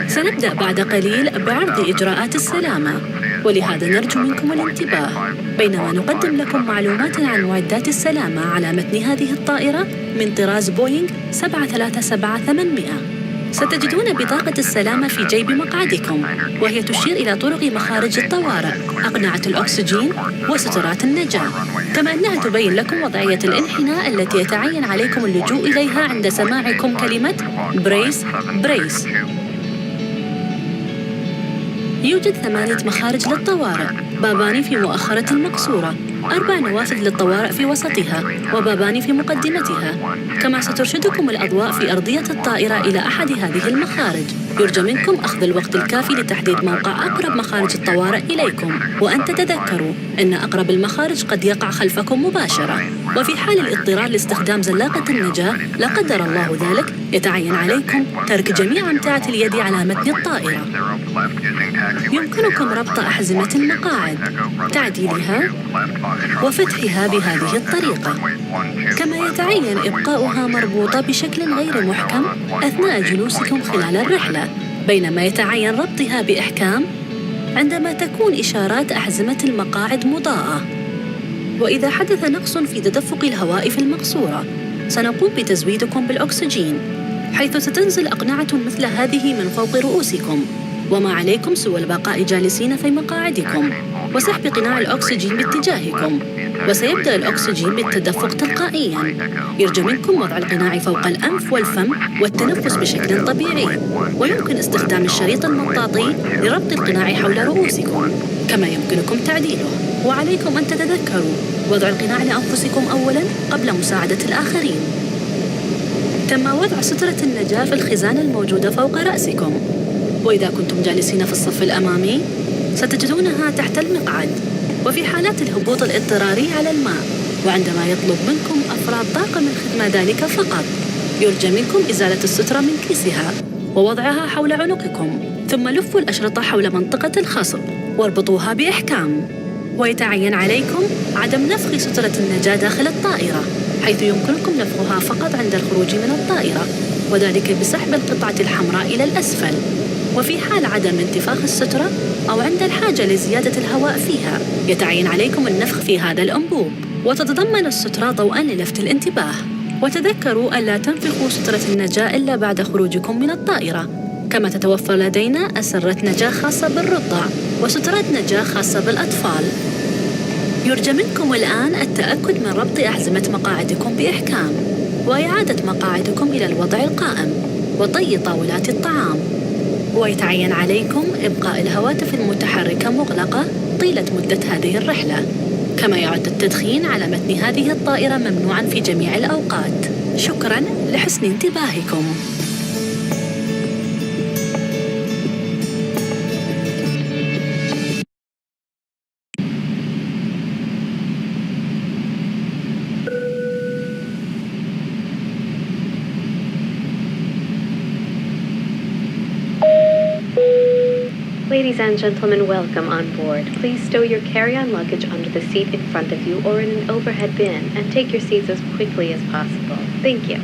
سنبدأ بعد قليل بعرض إجراءات السلامة، ولهذا نرجو منكم الانتباه بينما نقدم لكم معلومات عن معدات السلامة على متن هذه الطائرة من طراز بوينغ 737-800. ستجدون بطاقة السلامة في جيب مقعدكم، وهي تشير إلى طرق مخارج الطوارئ، أقنعة الأكسجين وسترات النجاة، كما أنها تبين لكم وضعية الانحناء التي يتعين عليكم اللجوء إليها عند سماعكم كلمة بريس بريس. يوجد 8 مخارج للطوارئ، بابان في مؤخرة المقصورة، 4 نوافذ للطوارئ في وسطها، وبابان في مقدمتها. كما سترشدكم الأضواء في أرضية الطائرة إلى أحد هذه المخارج. يرجى منكم أخذ الوقت الكافي لتحديد موقع أقرب مخارج الطوارئ إليكم، وأن تتذكروا أن أقرب المخارج قد يقع خلفكم مباشرة. وفي حال الاضطرار لاستخدام زلاقة النجاة لا قدر الله ذلك، يتعين عليكم ترك جميع أمتعة اليد على متن الطائرة. يمكنكم ربط أحزمة المقاعد، تعديلها وفتحها بهذه الطريقة، كما يتعين إبقاؤها مربوطة بشكل غير محكم أثناء جلوسكم خلال الرحلة، بينما يتعين ربطها بإحكام عندما تكون إشارات أحزمة المقاعد مضاءة. وإذا حدث نقص في تدفق الهواء في المقصورة، سنقوم بتزويدكم بالأكسجين، حيث ستنزل أقنعة مثل هذه من فوق رؤوسكم، وما عليكم سوى البقاء جالسين في مقاعدكم وسحب قناع الأكسجين باتجاهكم، وسيبدأ الأكسجين بالتدفق تلقائياً. يرجى منكم وضع القناع فوق الأنف والفم والتنفس بشكل طبيعي، ويمكن استخدام الشريط المطاطي لربط القناع حول رؤوسكم، كما يمكنكم تعديله. وعليكم أن تتذكروا وضع القناع لأنفسكم أولاً قبل مساعدة الآخرين. تم وضع سترة النجاة في الخزانة الموجودة فوق رأسكم، وإذا كنتم جالسين في الصف الأمامي ستجدونها تحت المقعد. وفي حالات الهبوط الاضطراري على الماء، وعندما يطلب منكم أفراد طاقم الخدمة ذلك فقط، يرجى منكم إزالة السترة من كيسها ووضعها حول عنقكم، ثم لفوا الأشرطة حول منطقة الخصر واربطوها بإحكام. ويتعين عليكم عدم نفخ سترة النجاة داخل الطائرة، حيث يمكنكم نفخها فقط عند الخروج من الطائرة، وذلك بسحب القطعة الحمراء إلى الأسفل. وفي حال عدم انتفاخ السترة أو عند الحاجة لزيادة الهواء فيها، يتعين عليكم النفخ في هذا الأنبوب. وتتضمن السترة ضوءاً للفت الانتباه. وتذكروا ألا تنفخوا سترة النجاة إلا بعد خروجكم من الطائرة. كما تتوفر لدينا أسرة نجاة خاصة بالرضع وسترات نجاة خاصة بالأطفال. يرجى منكم الآن التأكد من ربط أحزمة مقاعدكم بإحكام، وإعادة مقاعدكم إلى الوضع القائم، وطي طاولات الطعام. ويتعين عليكم إبقاء الهواتف المتحركة مغلقة طيلة مدة هذه الرحلة. كما يعد التدخين على متن هذه الطائرة ممنوعاً في جميع الأوقات. شكراً لحسن انتباهكم. Ladies and gentlemen, welcome on board. Please stow your carry-on luggage under the seat in front of you or in an overhead bin and take your seats as quickly as possible. Thank you.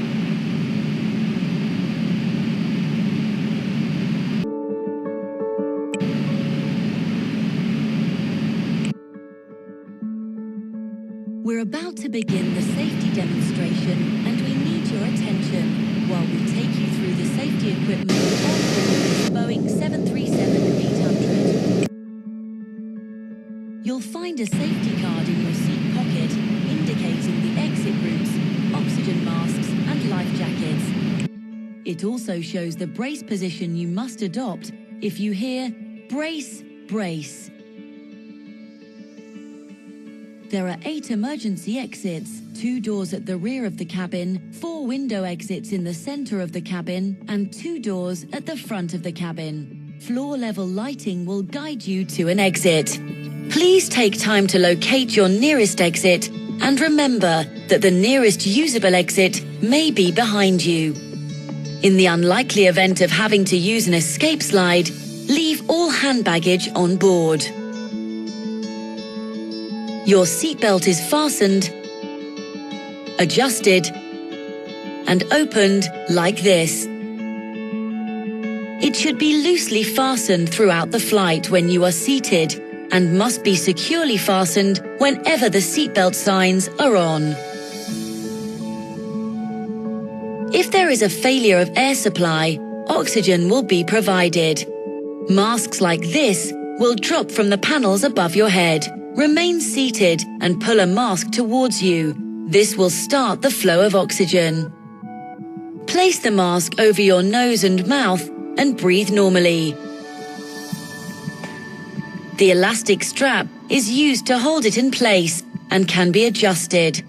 We're about to begin the safety demonstration and we need your attention while we take you through the safety equipment on board this Boeing 737-800. You'll find a safety card in your seat pocket indicating the exit routes, oxygen masks and life jackets. It also shows the brace position you must adopt if you hear brace, brace. There are 8 emergency exits, 2 doors at the rear of the cabin, 4 window exits in the center of the cabin, and 2 doors at the front of the cabin. Floor-level lighting will guide you to an exit. Please take time to locate your nearest exit and remember that the nearest usable exit may be behind you. In the unlikely event of having to use an escape slide, leave all hand baggage on board. Your seatbelt is fastened, adjusted, and opened like this. It should be loosely fastened throughout the flight when you are seated and must be securely fastened whenever the seatbelt signs are on. If there is a failure of air supply, oxygen will be provided. Masks like this will drop from the panels above your head. Remain seated and pull a mask towards you. This will start the flow of oxygen. Place the mask over your nose and mouth and breathe normally. The elastic strap is used to hold it in place and can be adjusted.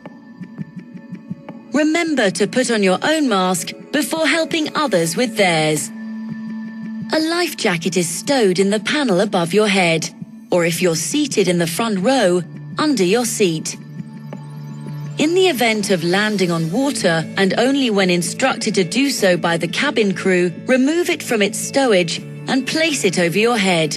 Remember to put on your own mask before helping others with theirs. A life jacket is stowed in the panel above your head, or if you're seated in the front row, under your seat. In the event of landing on water, and only when instructed to do so by the cabin crew, remove it from its stowage and place it over your head.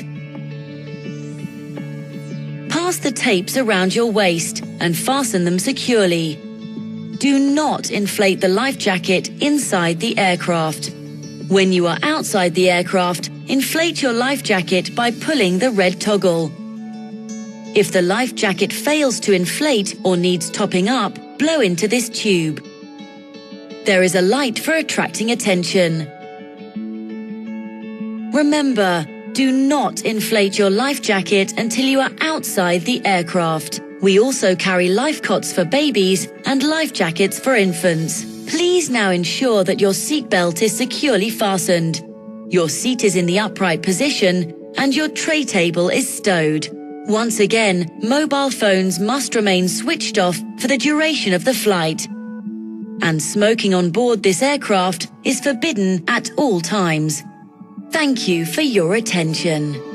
Pass the tapes around your waist and fasten them securely. Do not inflate the life jacket inside the aircraft. When you are outside the aircraft, inflate your life jacket by pulling the red toggle. If the life jacket fails to inflate or needs topping up, blow into this tube. There is a light for attracting attention. Remember, do not inflate your life jacket until you are outside the aircraft. We also carry life cots for babies and life jackets for infants. Please now ensure that your seatbelt is securely fastened. Your seat is in the upright position and your tray table is stowed. Once again, mobile phones must remain switched off for the duration of the flight. And smoking on board this aircraft is forbidden at all times. Thank you for your attention.